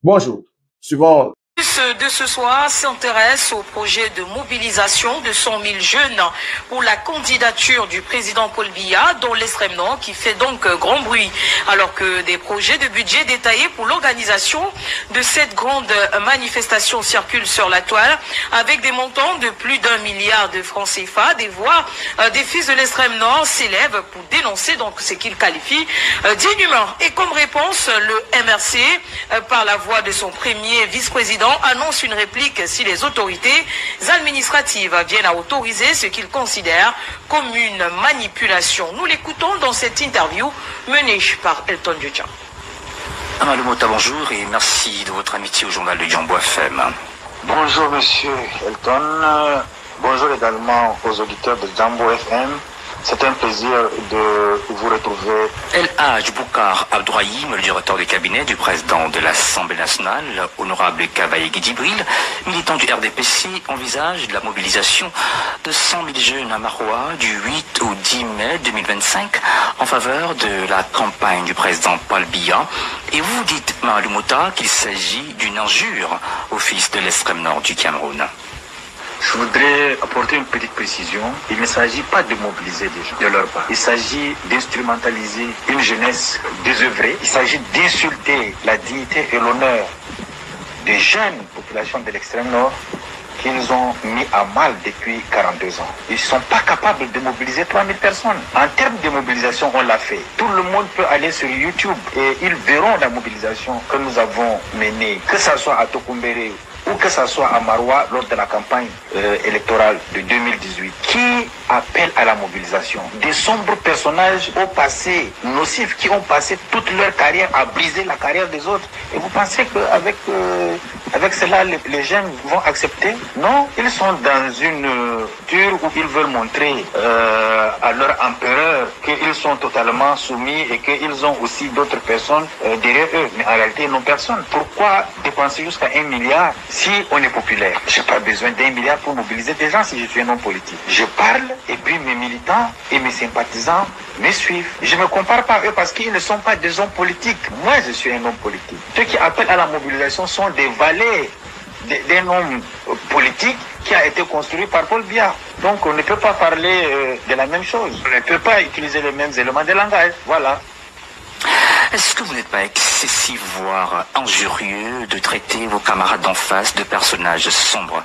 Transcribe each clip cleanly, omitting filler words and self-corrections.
Bonjour. Suivant De ce soir s'intéresse au projet de mobilisation de 100 000 jeunes pour la candidature du président Paul Biya dans l'extrême nord qui fait donc grand bruit. Alors que des projets de budget détaillés pour l'organisation de cette grande manifestation circulent sur la toile avec des montants de plus d'1 milliard de francs CFA. Des voix des fils de l'extrême nord s'élèvent pour dénoncer donc ce qu'ils qualifient d'inhumain. Et comme réponse, le MRC, par la voix de son premier vice-président, annonce une réplique si les autorités administratives viennent à autoriser ce qu'ils considèrent comme une manipulation. Nous l'écoutons dans cette interview menée par Elton Djudja. Amadou Mota, bonjour et merci de votre amitié au journal de Jambo FM. Bonjour monsieur Elton, bonjour également aux auditeurs de Jambo FM. C'est un plaisir de vous retrouver. El Hadj Boukar Abdourahim, le directeur de cabinet du président de l'Assemblée nationale, honorable Kavaye Djibril, militant du RDPC, envisage la mobilisation de 100 000 jeunes à Maroua du 8 au 10 mai 2025 en faveur de la campagne du président Paul Biya. Et vous dites, Amadou Mota, qu'il s'agit d'une injure au fils de l'extrême nord du Cameroun. Je voudrais apporter une petite précision. Il ne s'agit pas de mobiliser des gens de leur part. Il s'agit d'instrumentaliser une jeunesse désœuvrée. Il s'agit d'insulter la dignité et l'honneur des jeunes populations de l'extrême nord qu'ils ont mis à mal depuis 42 ans. Ils ne sont pas capables de mobiliser 3000 personnes. En termes de mobilisation, on l'a fait. Tout le monde peut aller sur YouTube et ils verront la mobilisation que nous avons menée, que ce soit à Tokumbere ou que ce soit à Maroua lors de la campagne électorale de 2018, qui appelle à la mobilisation. Des sombres personnages au passé nocifs qui ont passé toute leur carrière à briser la carrière des autres. Et vous pensez qu'avec avec cela, les jeunes vont accepter? Non, ils sont dans une culture où ils veulent montrer à leur empereur qu'ils sont totalement soumis et qu'ils ont aussi d'autres personnes derrière eux. Mais en réalité, ils n'ont personne. Pourquoi dépenser jusqu'à 1 milliard si on est populaire? Je n'ai pas besoin d'1 milliard pour mobiliser des gens si je suis un homme politique. Je parle et puis mes militants et mes sympathisants me suivent. Je ne me compare pas à eux parce qu'ils ne sont pas des hommes politiques. Moi, je suis un homme politique. Ceux qui appellent à la mobilisation sont des valets d'un homme politique qui a été construit par Paul Biya. Donc on ne peut pas parler de la même chose. On ne peut pas utiliser les mêmes éléments de langage. Voilà. Est-ce que vous n'êtes pas excessif, voire injurieux, de traiter vos camarades d'en face de personnages sombres?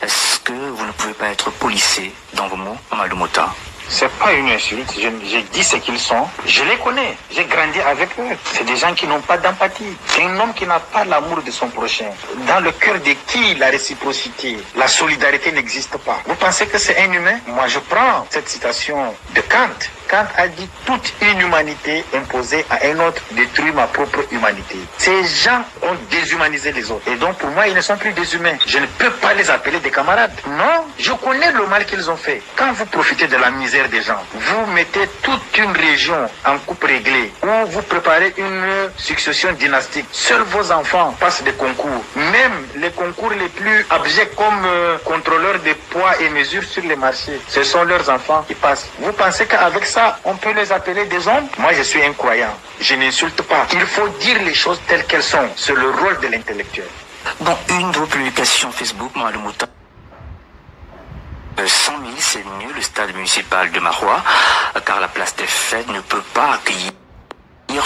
Est-ce que vous ne pouvez pas être policé dans vos mots, Amadou Mota? C'est pas une insulte, j'ai dit ce qu'ils sont. Je les connais, j'ai grandi avec eux. C'est des gens qui n'ont pas d'empathie. C'est un homme qui n'a pas l'amour de son prochain. Dans le cœur de qui la réciprocité, la solidarité n'existe pas. Vous pensez que c'est inhumain? Moi, je prends cette citation de Kant. Kant a dit toute inhumanité imposée à un autre détruit ma propre humanité. Ces gens ont déshumanisé les autres. Et donc, pour moi, ils ne sont plus des humains. Je ne peux pas les appeler des camarades. Non, je connais le mal qu'ils ont fait. Quand vous profitez de la misère des gens, vous mettez toute une région en coupe réglée, ou vous préparez une succession dynastique. Seuls vos enfants passent des concours. Même les concours les plus abjects comme contrôleurs des poids et mesures sur les marchés, ce sont leurs enfants qui passent. Vous pensez qu'avec ça, on peut les appeler des hommes? Moi, je suis un croyant. Je n'insulte pas. Il faut dire les choses telles qu'elles sont. C'est le rôle de l'intellectuel. Dans une de vos publications Facebook, Amadou Mota, 100 000, c'est mieux le stade municipal de Maroua, car la place des fêtes ne peut pas accueillir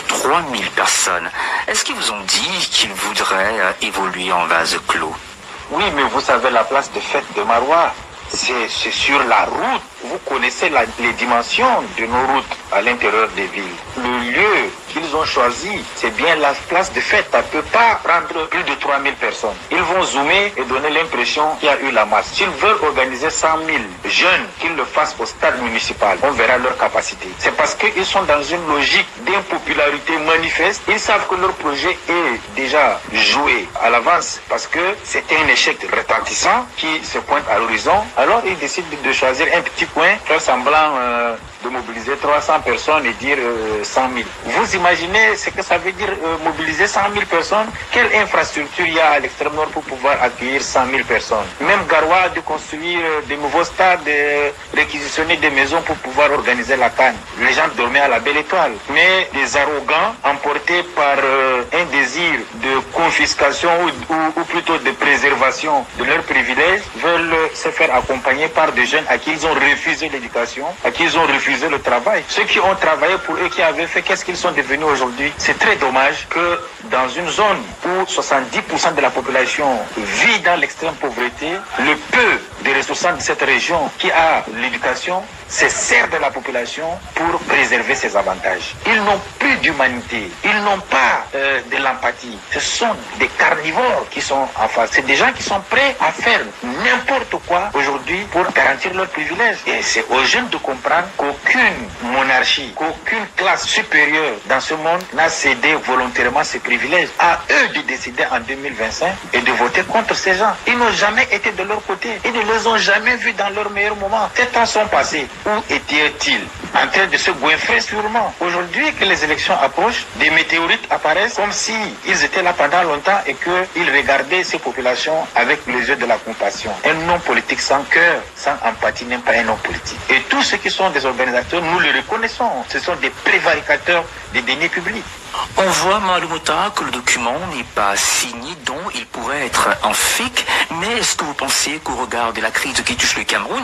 3000 personnes. Est-ce qu'ils vous ont dit qu'ils voudraient évoluer en vase clos? Oui, mais vous savez, la place des fêtes de Maroua, c'est sur la route. Vous connaissez les dimensions de nos routes à l'intérieur des villes. Le lieu qu'ils ont choisi, c'est bien la place de fête. Ça ne peut pas prendre plus de 3000 personnes. Ils vont zoomer et donner l'impression qu'il y a eu la masse. S'ils veulent organiser 100 000 jeunes, qu'ils le fassent au stade municipal. On verra leur capacité. C'est parce qu'ils sont dans une logique d'impopularité manifeste. Ils savent que leur projet est déjà joué à l'avance parce que c'est un échec retentissant qui se pointe à l'horizon. Alors ils décident de choisir un petit coin, faire semblant de mobiliser 300 personnes et dire 100 000. Vous imaginez ce que ça veut dire mobiliser 100 000 personnes? Quelle infrastructure il y a à l'extrême nord pour pouvoir accueillir 100 000 personnes? Même Garoua a dû construire de nouveaux stades, réquisitionner des maisons pour pouvoir organiser la CAN. Les gens dormaient à la belle étoile. Mais les arrogants, emportés par un désir de confiscation ou plutôt de préservation de leurs privilèges, veulent se faire accompagner par des jeunes à qui ils ont refusé l'éducation, à qui ils ont refusé le travail. Ceux qui ont travaillé pour eux, qui avaient fait, qu'est-ce qu'ils sont devenus aujourd'hui? C'est très dommage que dans une zone où 70% de la population vit dans l'extrême pauvreté, le peu des ressourçants de cette région qui a l'éducation se sert de la population pour préserver ses avantages. Ils n'ont plus d'humanité, ils n'ont pas de l'empathie. Ce sont des carnivores qui sont en face. C'est des gens qui sont prêts à faire n'importe quoi aujourd'hui pour garantir leurs privilèges. Et c'est aux jeunes de comprendre qu'aucune monarchie, qu'aucune classe supérieure dans ce monde n'a cédé volontairement ses privilèges. À eux de décider en 2025 et de voter contre ces gens. Ils n'ont jamais été de leur côté. Ils ne les ont jamais vus dans leur meilleur moment. Ces temps sont passés. Où étaient-ils? En train de se goinfrer sûrement. Aujourd'hui que les élections approchent, des météorites apparaissent comme si ils étaient là pendant longtemps et qu'ils regardaient ces populations avec les yeux de la compassion. Un homme politique sans cœur, sans empathie, n'est pas un homme politique. Et tous ceux qui sont des organisateurs, nous le reconnaissons. Ce sont des prévaricateurs des deniers publics. On voit, Mamadou Mouta, que le document n'est pas signé, dont il pourrait être un fake. Mais est-ce que vous pensez qu'au regard de la crise qui touche le Cameroun,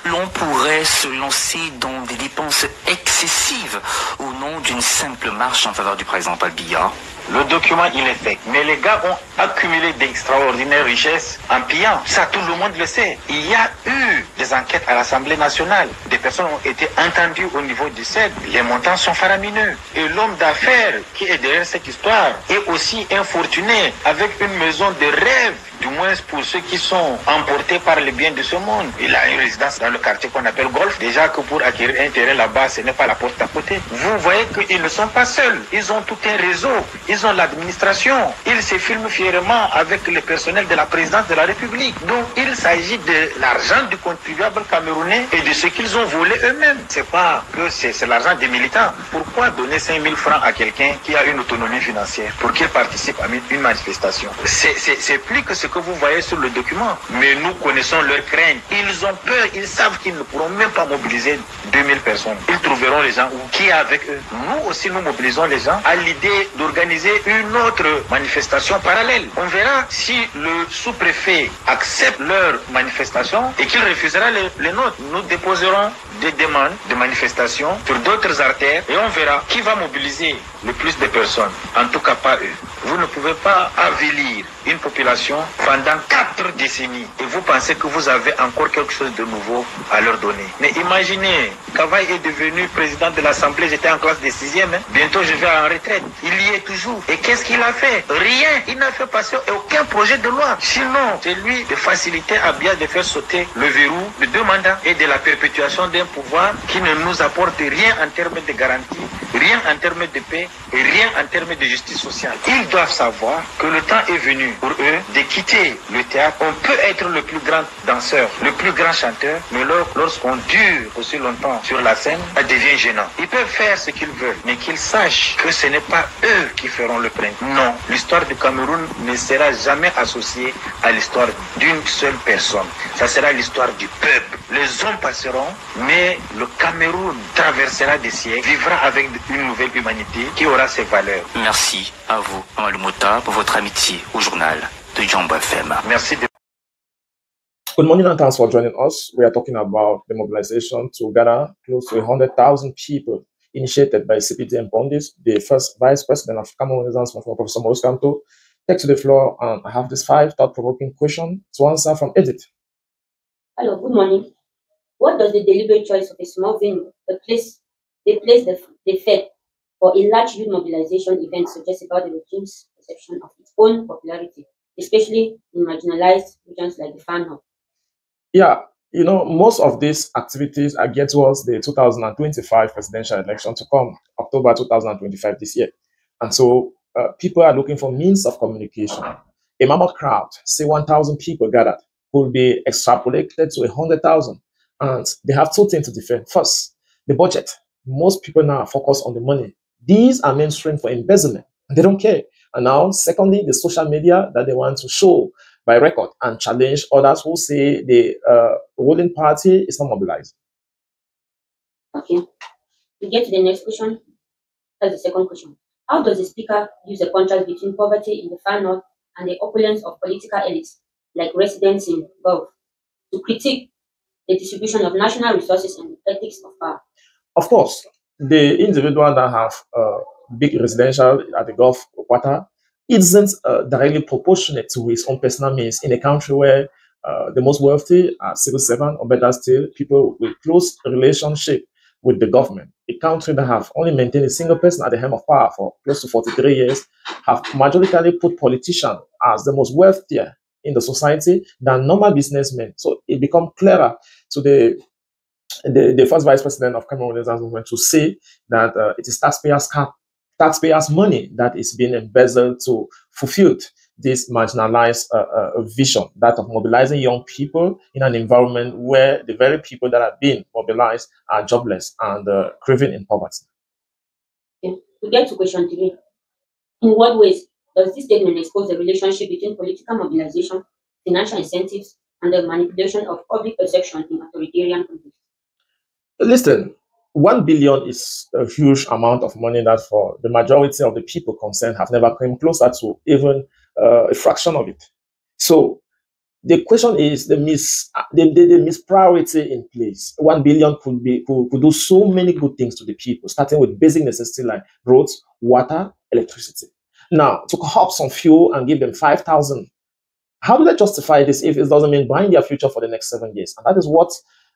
l'on pourrait se lancer dans des dépenses excessives au nom d'une simple marche en faveur du président Paul Biya? Le document, il est fait. Mais les gars ont accumulé d'extraordinaires richesses en pillant. Ça, tout le monde le sait. Il y a eu des enquêtes à l'Assemblée nationale. Des personnes ont été entendues au niveau du CED. Les montants sont faramineux. Et l'homme d'affaires qui est derrière cette histoire est aussi infortuné avec une maison de rêve, du moins pour ceux qui sont emportés par les biens de ce monde. Il a une résidence dans le quartier qu'on appelle Golf. Déjà que pour acquérir un terrain là-bas, ce n'est pas la porte à côté. Vous voyez qu'ils ne sont pas seuls. Ils ont tout un réseau. Ils ont l'administration. Ils se filment fièrement avec le personnel de la présidence de la République. Donc, il s'agit de l'argent du contribuable camerounais et de ce qu'ils ont volé eux-mêmes. C'est pas que c'est l'argent des militants. Pourquoi donner 5 000 francs à quelqu'un qui a une autonomie financière pour qu'il participe à une manifestation? C'est plus que ce que vous voyez sur le document. Mais nous connaissons leurs craintes. Ils ont peur. Ils savent qu'ils ne pourront même pas mobiliser 2000 personnes. Ils trouveront les gens qui est avec eux. Nous aussi, nous mobilisons les gens à l'idée d'organiser une autre manifestation parallèle. On verra si le sous-préfet accepte leur manifestation et qu'il refusera les nôtres. Nous déposerons des demandes de manifestation sur d'autres artères et on verra qui va mobiliser le plus de personnes. En tout cas, pas eux. Vous ne pouvez pas avilir une population pendant 4 décennies et vous pensez que vous avez encore quelque chose de nouveau à leur donner. Mais imaginez, Kavaï est devenu président de l'Assemblée, j'étais en classe de 6e, bientôt je vais en retraite. Il y est toujours. Et qu'est-ce qu'il a fait? Rien. Il n'a fait passer aucun projet de loi. Sinon, c'est lui de faciliter à bien de faire sauter le verrou de 2 mandats et de la perpétuation d'un pouvoir qui ne nous apporte rien en termes de garantie, rien en termes de paix et rien en termes de justice sociale. Ils doivent savoir que le temps est venu pour eux de quitter le théâtre. On peut être le plus grand danseur, le plus grand chanteur, mais lorsqu'on dure aussi longtemps sur la scène, ça devient gênant. Ils peuvent faire ce qu'ils veulent, mais qu'ils sachent que ce n'est pas eux qui feront le printemps. Non, l'histoire du Cameroun ne sera jamais associée à l'histoire d'une seule personne. Ça sera l'histoire du peuple. Les hommes passeront, mais le Cameroun traversera des siècles, vivra avec une nouvelle humanité qui aura ses valeurs. Merci à vous, Mamadou Mouta, pour votre amitié au journal de Jambo FM. Merci. Good morning and thanks for joining us. We are talking about the mobilization to gather close to 100,000 people initiated by CPDM Bondis, the first vice president of Cameroon Renaissance Movement, Professor Maurice Kamto. Take to the floor and I have this 5 thought-provoking questions to answer from Edith. Hello, good morning. What does the deliberate choice of a small venue, the place the Fed for a large youth mobilization event suggest about the regime's perception of its own popularity, especially in marginalized regions like the Fan Hub? Yeah, you know, most of these activities are geared towards the 2025 presidential election to come, October 2025 this year. And so people are looking for means of communication. A mammoth crowd, say 1,000 people gathered, could be extrapolated to 100,000. And they have 2 things to defend. First, the budget. Most people now are focused on the money. These are mainstream for embezzlement. They don't care. And now, secondly, the social media that they want to show by record and challenge others who say the ruling party is not mobilized. Okay. We get to the next question. That's the second question. How does the speaker use the contrast between poverty in the far north and the opulence of political elites, like residents in Gulf, to critique the distribution of national resources and the ethics of power? Of course, the individual that have big residential at the Gulf Quarter isn't directly proportionate to his own personal means in a country where the most wealthy are civil servants, or better still, people with close relationship with the government. A country that have only maintained a single person at the helm of power for close to 43 years have majorically put politicians as the most wealthier in the society than normal businessmen. So it becomes clearer to the first vice president of Cameroon Renaissance Movement to say that it is taxpayers' money that is being embezzled to fulfill this marginalized vision, that of mobilizing young people in an environment where the very people that are being mobilized are jobless and craving in poverty. Okay. We get to question 3. In what ways does this statement expose the relationship between political mobilization, financial incentives, and the manipulation of public perception in authoritarian countries? Listen, 1 billion is a huge amount of money that for the majority of the people concerned have never come closer to even a fraction of it. So the question is the mispriority in place. 1 billion could do so many good things to the people, starting with basic necessities like roads, water, electricity. Now, to co-op some fuel and give them 5,000, how do they justify this if it doesn't mean buying their future for the next 7 years? And that is what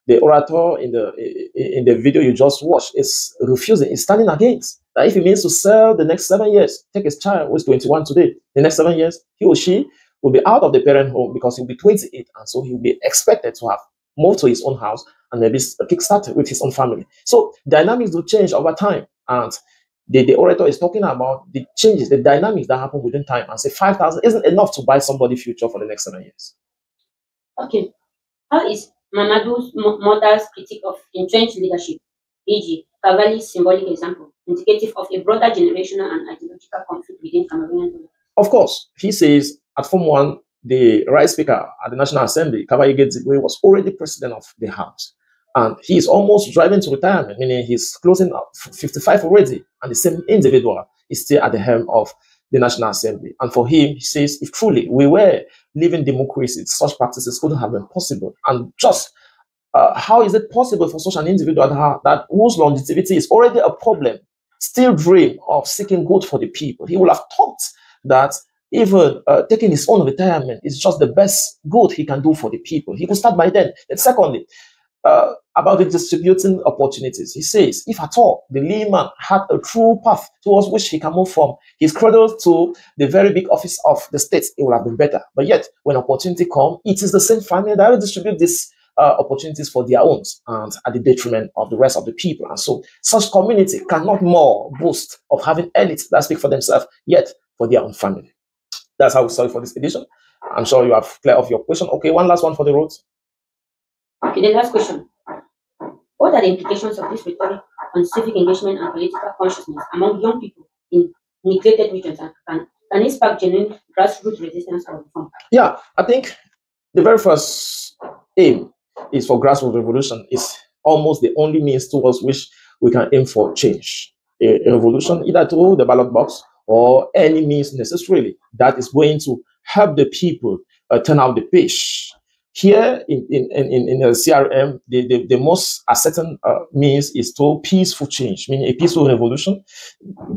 the orator in the video you just watched is refusing, is standing against. That if he means to sell the next 7 years, take his child who is 21 today, the next 7 years, he or she will be out of the parent home because he'll be 28, and so he'll be expected to have moved to his own house and maybe kickstarted with his own family. So dynamics will change over time, and the orator is talking about the changes, the dynamics that happen within time, and say 5,000 isn't enough to buy somebody's future for the next 7 years. Okay. How is Mamadou Mouta's critique of entrenched leadership, e.g., Cavalli's symbolic example, indicative of a broader generational and ideological conflict within Cameroonian politics? Of course, he says at Form 1, the right speaker at the National Assembly, Cavalli Gedzigwe, was already president of the House. And he is almost driving to retirement, meaning he's closing up 55 already, and the same individual is still at the helm of the National Assembly. And for him, he says, if truly we were living democracy, such practices couldn't have been possible. And just how is it possible for such an individual that whose longevity is already a problem, still dream of seeking good for the people? He would have thought that even taking his own retirement is just the best good he can do for the people. He could start by then. And secondly, about the distributing opportunities. He says, if at all the layman had a true path towards which he can move from his cradle to the very big office of the state, it would have been better. But yet, when opportunity comes, it is the same family that will distribute these opportunities for their own and at the detriment of the rest of the people. And so, such community cannot more boast of having elites that speak for themselves, yet for their own family. That's how we solve for this edition. I'm sure you have cleared off your question. Okay, one last one for the roads. Okay, the last question. What are the implications of this rhetoric on civic engagement and political consciousness among young people in neglected regions, and can it spark genuine grassroots resistance or reform? Yeah, I think the very first aim is for grassroots revolution. Is almost the only means towards which we can aim for change. A revolution, either through the ballot box or any means necessarily that is going to help the people turn out the page. Here in the CRM, the most certain means is to peaceful change, meaning a peaceful revolution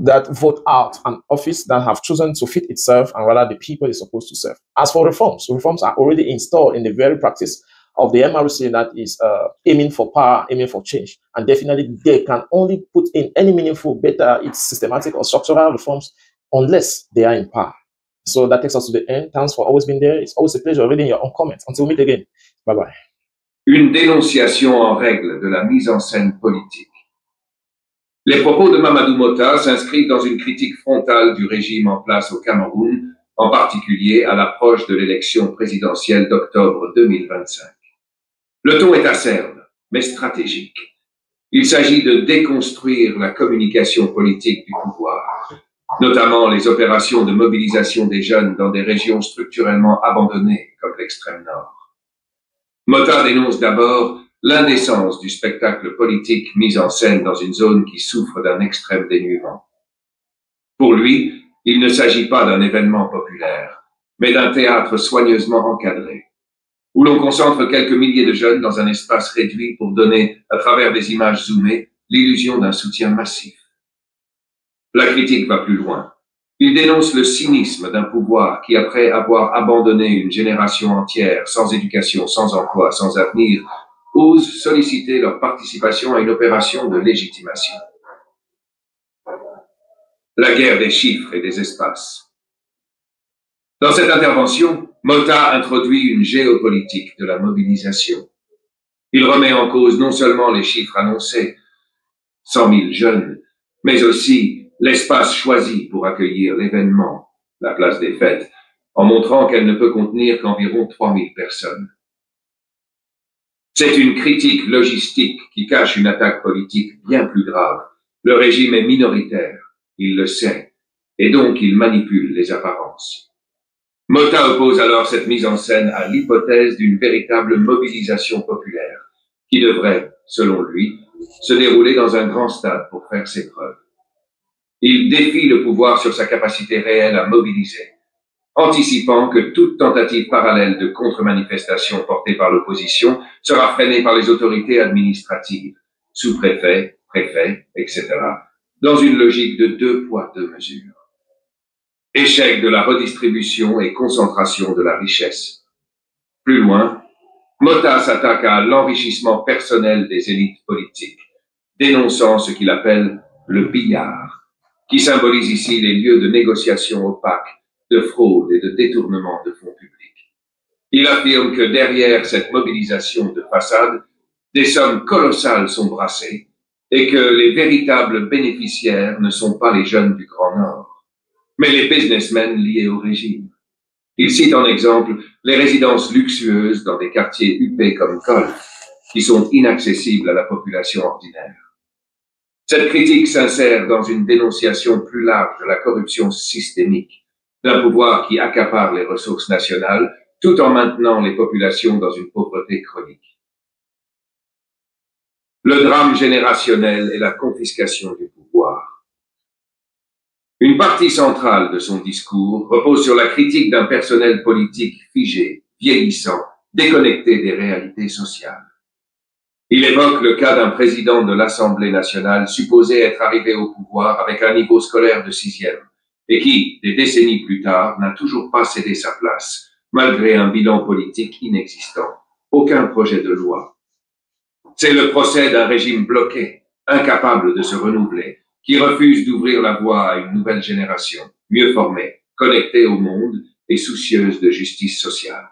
that vote out an office that have chosen to fit itself and rather the people is supposed to serve. As for reforms, reforms are already installed in the very practice of the MRC that is aiming for power, aiming for change. And definitely they can only put in any meaningful, better, it's systematic or structural reforms unless they are in power. So that takes us to the end. Thanks for always being there. It's always a pleasure reading your own comments. Until we meet again. Bye-bye. Une dénonciation en règle de la mise en scène politique. Les propos de Mamadou Mouta s'inscrivent dans une critique frontale du régime en place au Cameroun, en particulier à l'approche de l'élection présidentielle d'octobre 2025. Le ton est acerbe, mais stratégique. Il s'agit de déconstruire la communication politique du pouvoir, notamment les opérations de mobilisation des jeunes dans des régions structurellement abandonnées comme l'extrême nord. Mota dénonce d'abord l'indécence du spectacle politique mis en scène dans une zone qui souffre d'un extrême dénuement. Pour lui, il ne s'agit pas d'un événement populaire, mais d'un théâtre soigneusement encadré, où l'on concentre quelques milliers de jeunes dans un espace réduit pour donner, à travers des images zoomées, l'illusion d'un soutien massif. La critique va plus loin. Il dénonce le cynisme d'un pouvoir qui, après avoir abandonné une génération entière sans éducation, sans emploi, sans avenir, ose solliciter leur participation à une opération de légitimation. La guerre des chiffres et des espaces. Dans cette intervention, Mota introduit une géopolitique de la mobilisation. Il remet en cause non seulement les chiffres annoncés, 100 000 jeunes, mais aussi l'espace choisi pour accueillir l'événement, la place des fêtes, en montrant qu'elle ne peut contenir qu'environ 3 000 personnes. C'est une critique logistique qui cache une attaque politique bien plus grave. Le régime est minoritaire, il le sait, et donc il manipule les apparences. Mota oppose alors cette mise en scène à l'hypothèse d'une véritable mobilisation populaire, qui devrait, selon lui, se dérouler dans un grand stade pour faire ses preuves. Il défie le pouvoir sur sa capacité réelle à mobiliser, anticipant que toute tentative parallèle de contre-manifestation portée par l'opposition sera freinée par les autorités administratives, sous-préfets, préfets, etc., dans une logique de 2 poids, 2 mesures. Échec de la redistribution et concentration de la richesse. Plus loin, Mota s'attaque à l'enrichissement personnel des élites politiques, dénonçant ce qu'il appelle le billard, qui symbolise ici les lieux de négociation opaques, de fraude et de détournement de fonds publics. Il affirme que derrière cette mobilisation de façade, des sommes colossales sont brassées et que les véritables bénéficiaires ne sont pas les jeunes du Grand Nord, mais les businessmen liés au régime. Il cite en exemple les résidences luxueuses dans des quartiers huppés comme Col, qui sont inaccessibles à la population ordinaire. Cette critique s'insère dans une dénonciation plus large de la corruption systémique, d'un pouvoir qui accapare les ressources nationales tout en maintenant les populations dans une pauvreté chronique. Le drame générationnel et la confiscation du pouvoir. Une partie centrale de son discours repose sur la critique d'un personnel politique figé, vieillissant, déconnecté des réalités sociales. Il évoque le cas d'un président de l'Assemblée nationale supposé être arrivé au pouvoir avec un niveau scolaire de 6e et qui, des décennies plus tard, n'a toujours pas cédé sa place, malgré un bilan politique inexistant, aucun projet de loi. C'est le procès d'un régime bloqué, incapable de se renouveler, qui refuse d'ouvrir la voie à une nouvelle génération, mieux formée, connectée au monde et soucieuse de justice sociale.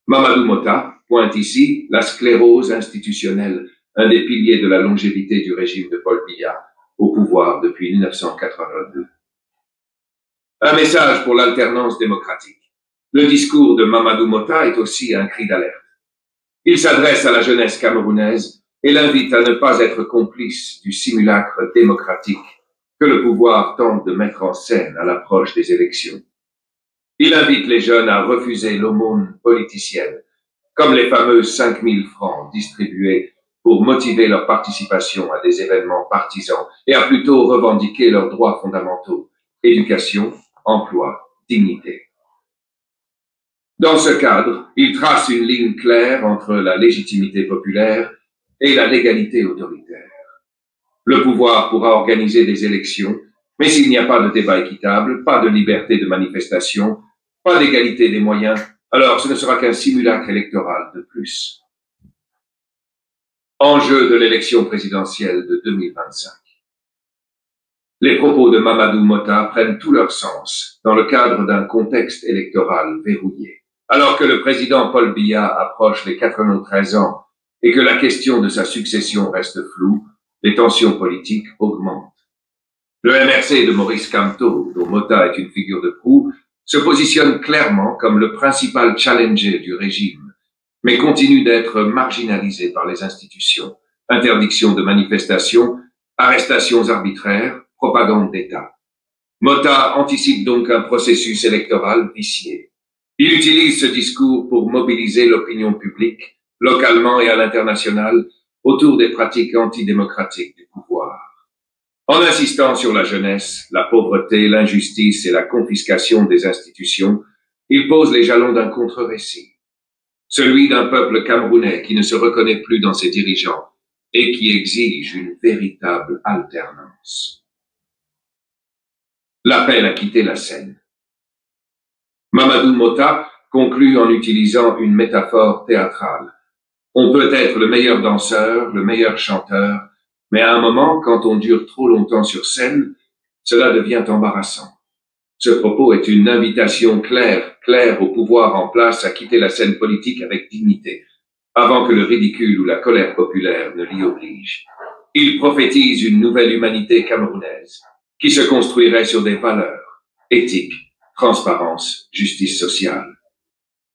Mamadou Mota pointe ici la sclérose institutionnelle, un des piliers de la longévité du régime de Paul Biya, au pouvoir depuis 1982. Un message pour l'alternance démocratique. Le discours de Mamadou Mota est aussi un cri d'alerte. Il s'adresse à la jeunesse camerounaise et l'invite à ne pas être complice du simulacre démocratique que le pouvoir tente de mettre en scène à l'approche des élections. Il invite les jeunes à refuser l'aumône politicienne, comme les fameux 5 000 francs distribués pour motiver leur participation à des événements partisans et à plutôt revendiquer leurs droits fondamentaux, éducation, emploi, dignité. Dans ce cadre, il trace une ligne claire entre la légitimité populaire et la légalité autoritaire. Le pouvoir pourra organiser des élections, mais s'il n'y a pas de débat équitable, pas de liberté de manifestation, pas d'égalité des moyens, alors ce ne sera qu'un simulacre électoral de plus. Enjeu de l'élection présidentielle de 2025. Les propos de Mamadou Mota prennent tout leur sens dans le cadre d'un contexte électoral verrouillé. Alors que le président Paul Biya approche les 93 ans et que la question de sa succession reste floue, les tensions politiques augmentent. Le MRC de Maurice Kamto, dont Mota est une figure de proue, se positionne clairement comme le principal challenger du régime, mais continue d'être marginalisé par les institutions, interdiction de manifestations, arrestations arbitraires, propagande d'État. Mota anticipe donc un processus électoral vicié. Il utilise ce discours pour mobiliser l'opinion publique, localement et à l'international, autour des pratiques antidémocratiques du pouvoir. En insistant sur la jeunesse, la pauvreté, l'injustice et la confiscation des institutions, il pose les jalons d'un contre-récit. Celui d'un peuple camerounais qui ne se reconnaît plus dans ses dirigeants et qui exige une véritable alternance. L'appel à quitter la scène. Mamadou Mota conclut en utilisant une métaphore théâtrale. On peut être le meilleur danseur, le meilleur chanteur, mais à un moment, quand on dure trop longtemps sur scène, cela devient embarrassant. Ce propos est une invitation claire au pouvoir en place à quitter la scène politique avec dignité, avant que le ridicule ou la colère populaire ne l'y oblige. Il prophétise une nouvelle humanité camerounaise, qui se construirait sur des valeurs, éthique, transparence, justice sociale.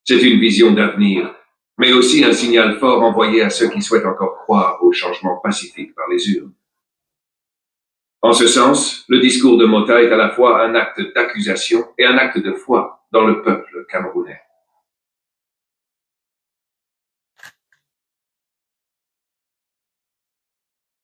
C'est une vision d'avenir, mais aussi un signal fort envoyé à ceux qui souhaitent encore croire au changement pacifique par les urnes. En ce sens, le discours de Mota est à la fois un acte d'accusation et un acte de foi dans le peuple camerounais.